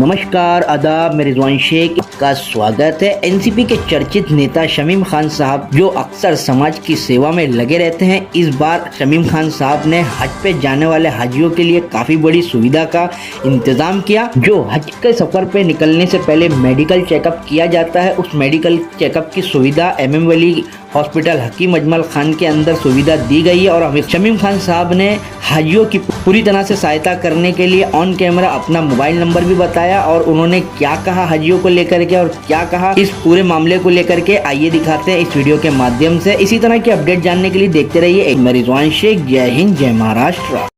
नमस्कार, आदाब। मैं रिजवान शेख का स्वागत है। एनसीपी के चर्चित नेता शमीम खान साहब जो अक्सर समाज की सेवा में लगे रहते हैं, इस बार शमीम खान साहब ने हज पे जाने वाले हाजियों के लिए काफ़ी बड़ी सुविधा का इंतज़ाम किया। जो हज के सफ़र पे निकलने से पहले मेडिकल चेकअप किया जाता है, उस मेडिकल चेकअप की सुविधा MM वली हॉस्पिटल हकीम अजमल खान के अंदर सुविधा दी गई है। और शमीम खान साहब ने हाजियों की पूरी तरह से सहायता करने के लिए ऑन कैमरा अपना मोबाइल नंबर भी बताया और उन्होंने क्या कहा हाजियों को लेकर के और क्या कहा इस पूरे मामले को लेकर के, आइए दिखाते हैं इस वीडियो के माध्यम से। इसी तरह की अपडेट जानने के लिए देखते रहिए मैं रिजवान शेख। जय हिंद, जय महाराष्ट्र।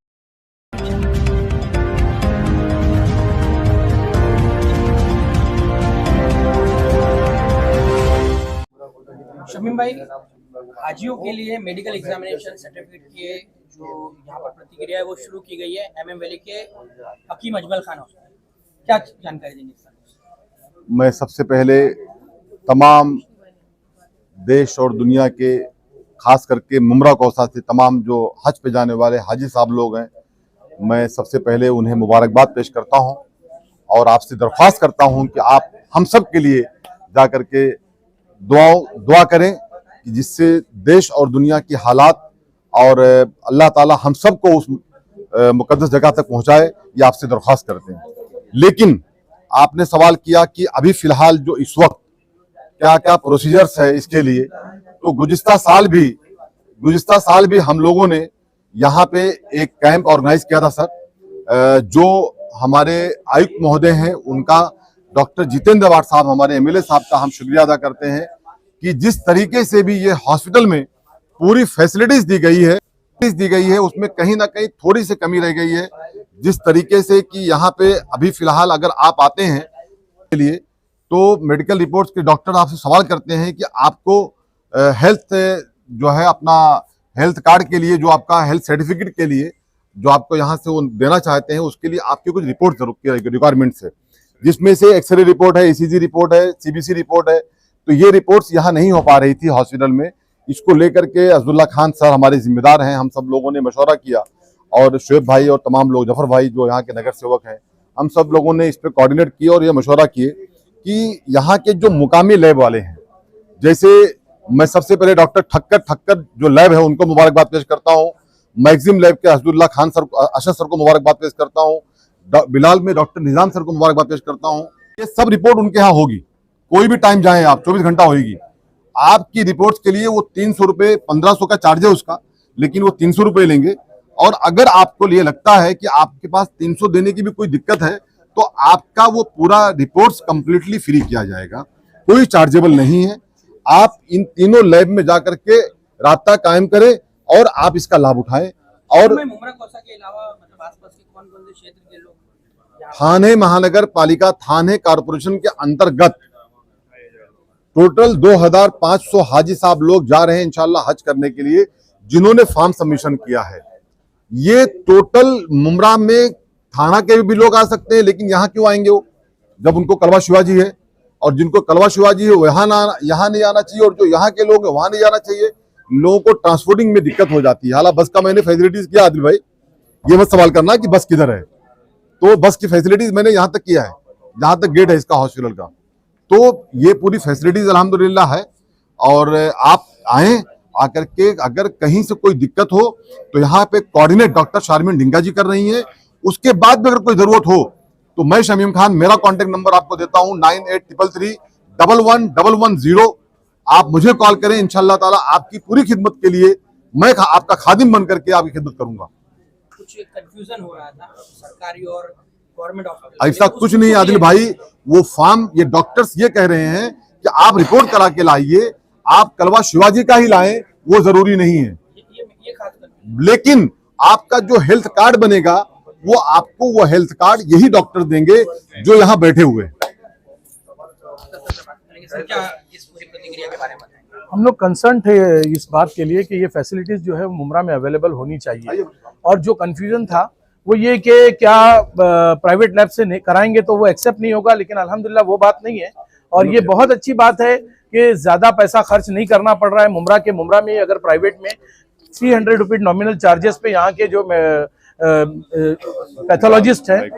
शमीम भाई, हाजियों के लिए मेडिकल एग्जामिनेशन सर्टिफिकेट की जो यहाँ पर प्रतिक्रिया है वो शुरू की गई है MM वैली के हकीम अजमल खान हॉस्पिटल। क्या जानकारी देंगे सर? मैं सबसे पहले तमाम देश और दुनिया के, खास करके मुमरा कौसा से तमाम जो हज पे जाने वाले हाजी साहब लोग हैं, मैं सबसे पहले उन्हें मुबारकबाद पेश करता हूं और आपसे दरख्वास्त करता हूं कि आप हम सब के लिए जा कर के दुआ करें कि जिससे देश और दुनिया की हालात और अल्लाह ताला हम सब को उस मुकद्दस जगह तक पहुंचाए, ये आपसे दरख्वास्त करते हैं। लेकिन आपने सवाल किया कि अभी फिलहाल जो इस वक्त क्या क्या प्रोसीजर्स है इसके लिए, तो गुज़िश्ता साल भी हम लोगों ने यहाँ पे एक कैंप ऑर्गेनाइज किया था सर। जो हमारे आयुक्त महोदय हैं उनका, डॉक्टर जितेंद्र वाड साहब, हमारे MLA साहब का हम शुक्रिया अदा करते हैं कि जिस तरीके से भी ये हॉस्पिटल में पूरी फैसिलिटीज दी गई है उसमें कहीं ना कहीं थोड़ी सी कमी रह गई है। जिस तरीके से कि यहाँ पे अभी फिलहाल अगर आप आते हैं के लिए तो मेडिकल रिपोर्ट्स के डॉक्टर आपसे सवाल करते हैं कि आपको हेल्थ जो है अपना हेल्थ कार्ड के लिए, जो आपका हेल्थ सर्टिफिकेट के लिए जो आपको यहाँ से वो देना चाहते हैं, उसके लिए आपकी कुछ रिपोर्ट रिक्वायरमेंट्स है, जिसमें से एक्सरे रिपोर्ट है, ECG रिपोर्ट है, CBC रिपोर्ट है। तो ये रिपोर्ट्स यहाँ नहीं हो पा रही थी हॉस्पिटल में। इसको लेकर के अब्दुल्ला खान सर हमारे जिम्मेदार हैं, हम सब लोगों ने मशवरा किया और शुएब भाई और तमाम लोग, जफर भाई जो यहाँ के नगर सेवक हैं, हम सब लोगों ने इस पर कोऑर्डिनेट किया और ये मशवरा किए कि यहाँ के जो मुकामी लैब वाले हैं, जैसे मैं सबसे पहले डॉक्टर ठक्कर जो लैब है उनको मुबारकबाद पेश करता हूँ, मैक्सिम लैब के अब्दुल्ला खान सर, अशद सर को मुबारकबाद पेश करता हूँ, बिलाल में डॉक्टर निजाम सर को मुबारकबाद पेश करता हूँ। ये सब रिपोर्ट उनके यहाँ होगी, कोई भी टाइम जाएं आप, 24 घंटा होगी। आपकी रिपोर्ट्स के लिए वो 300 रुपये, 1500 का चार्ज है उसका, लेकिन वो 300 रुपये लेंगे। और अगर आपको ये लगता है कि आपके पास 300 देने की भी कोई दिक्कत है तो आपका वो पूरा रिपोर्ट्स कंप्लीटली फ्री किया जाएगा, कोई चार्जेबल नहीं है। आप इन तीनों लैब में जाकर के राब्ता कायम करें और आप इसका लाभ उठाएं। और मुमरा कौसा के अलावा मतलब आसपास के कौन-कौन से क्षेत्र के लोग? थाने महानगर पालिका, थाने कॉर्पोरेशन के अंतर्गत टोटल 2500 हाजी साहब लोग जा रहे हैं इंशाल्लाह हज करने के लिए, जिन्होंने फॉर्म सबमिशन किया है। ये टोटल मुमरा में थाना के भी लोग आ सकते हैं, लेकिन यहाँ क्यों आएंगे वो, जब उनको कलवा शिवाजी है, और जिनको कलवा शिवाजी है वो यहाँ नहीं आना चाहिए, और जो यहाँ के लोग हैं वहां नहीं जाना चाहिए। लोगों को ट्रांसपोर्टिंग में दिक्कत हो जाती है। हालांकि बस का मैंने फैसिलिटीज किया, आदिल भाई ये मत सवाल करना कि बस किधर है, तो बस की फैसिलिटीज मैंने यहाँ तक किया है, जहां तक गेट है इसका हॉस्पिटल का, तो ये पूरी फैसिलिटीज अल्हम्दुलिल्लाह है। और आप आए, आकर के अगर कहीं से कोई दिक्कत हो तो यहाँ पे कोऑर्डिनेट डॉक्टर शारमीन डिंगा जी कर रही हैं। उसके बाद भी अगर कोई जरूरत हो तो मैं शमीम खान, मेरा कॉन्टेक्ट नंबर आपको देता हूँ 9833311110। आप मुझे कॉल करें, इंशाल्लाह ताला आपकी पूरी खिदमत के लिए मैं आपका खादिम बन करके आपकी खिदमत करूंगा। कुछ कंफ्यूजन हो रहा था सरकारी और गवर्नमेंट हॉस्पिटल, ऐसा कुछ नहीं आदिल भाई। वो फॉर्म, ये डॉक्टर्स ये कह रहे हैं कि आप रिपोर्ट करा के लाइए, आप कलवा शिवाजी का ही लाएं, वो जरूरी नहीं है। ये खास लेकिन आपका जो हेल्थ कार्ड बनेगा वो आपको वो हेल्थ कार्ड यही डॉक्टर देंगे जो यहाँ बैठे हुए। हम लोग कंसर्न थे इस बात के लिए कि ये फैसिलिटीज जो है मुमरा में अवेलेबल होनी चाहिए, और जो कंफ्यूजन था वो ये कि क्या प्राइवेट लैब से कराएंगे तो वो एक्सेप्ट नहीं होगा, लेकिन अल्हम्दुलिल्लाह वो बात नहीं है। और ये बहुत अच्छी बात है कि ज्यादा पैसा खर्च नहीं करना पड़ रहा है। मुमरा में अगर प्राइवेट में 300 रुपीज नॉमिनल चार्जेस पे यहाँ के जो पैथोलॉजिस्ट हैं,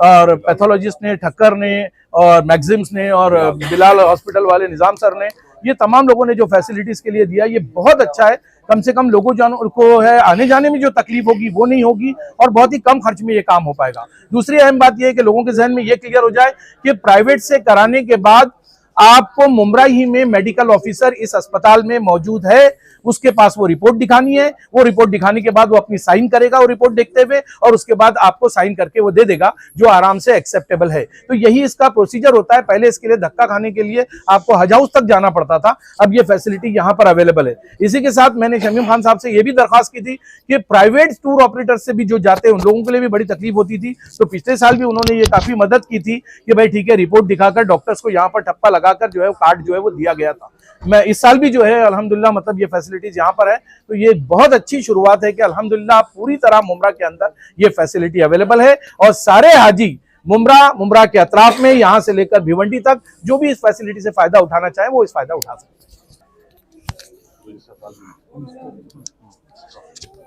और पैथोलॉजिस्ट ने, ठक्कर ने और मैक्सिम्स ने और बिलाल हॉस्पिटल वाले निजाम सर ने, ये तमाम लोगों ने जो फैसिलिटीज के लिए दिया, ये बहुत अच्छा है। कम से कम लोगों को है आने जाने में जो तकलीफ होगी वो नहीं होगी, और बहुत ही कम खर्च में ये काम हो पाएगा। दूसरी अहम बात यह है कि लोगों के जहन में ये क्लियर हो जाए कि प्राइवेट से कराने के बाद आपको मुमरा ही में मेडिकल ऑफिसर इस अस्पताल में मौजूद है, उसके पास वो रिपोर्ट दिखानी है, वो रिपोर्ट दिखाने के बाद वो अपनी साइन करेगा वो रिपोर्ट देखते हुए, और उसके बाद आपको साइन करके वो दे देगा जो आराम से एक्सेप्टेबल है। तो यही इसका प्रोसीजर होता है। पहले इसके लिए धक्का खाने के लिए आपको हज हाउस तक जाना पड़ता था, अब ये फैसिलिटी यहाँ पर अवेलेबल है। इसी के साथ मैंने शमीम खान साहब से ये भी दरखास्त की थी कि प्राइवेट टूर ऑपरेटर से भी जो जाते हैं उन लोगों के लिए भी बड़ी तकलीफ होती थी, तो पिछले साल भी उन्होंने ये काफी मदद की थी कि भाई ठीक है, रिपोर्ट दिखाकर डॉक्टर्स को यहाँ पर ठप्पा लगाकर जो है कार्ड जो है वो दिया गया था। मैं इस साल भी जो है अल्हम्दुलिल्लाह मतलब ये फैसिलिटीज यहाँ पर है, तो ये बहुत अच्छी शुरुआत है कि अल्हम्दुलिल्लाह पूरी तरह मुमरा के अंदर ये फैसिलिटी अवेलेबल है, और सारे हाजी मुमरा के अतराफ में यहाँ से लेकर भिवंडी तक जो भी इस फैसिलिटी से फायदा उठाना चाहे वो इस फायदा उठा सकते हैं।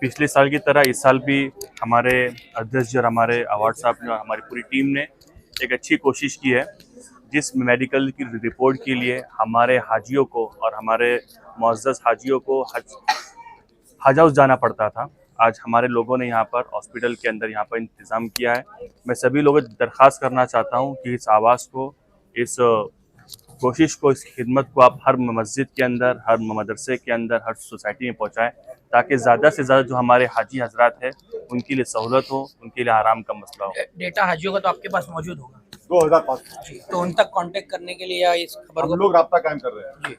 पिछले साल की तरह इस साल भी हमारे अध्यक्ष जी और हमारे अवार्ड साहब ने और हमारी पूरी टीम ने एक अच्छी कोशिश की है, जिस मेडिकल की रिपोर्ट के लिए हमारे हाजियों को और हमारे मुअज़्ज़ज़ हाजियों को हज हाउस जाना पड़ता था, आज हमारे लोगों ने यहाँ पर हॉस्पिटल के अंदर यहाँ पर इंतज़ाम किया है। मैं सभी लोगों से दरख्वास्त करना चाहता हूँ कि इस आवाज़ को, इस कोशिश को, इस खिदमत को आप हर मस्जिद के अंदर, हर मदरसे के अंदर, हर सोसाइटी में पहुँचाएँ, ताकि ज़्यादा से ज़्यादा जो हमारे हाजी हजरात है उनके लिए सहूलत हो, उनके लिए आराम का मसला हो। डेटा हाजियों का तो आपके पास मौजूद होगा 2005 जी, तो उन तक कांटेक्ट करने के लिए या इस खबर हम को लोग राब्ता कायम कर रहे हैं। जी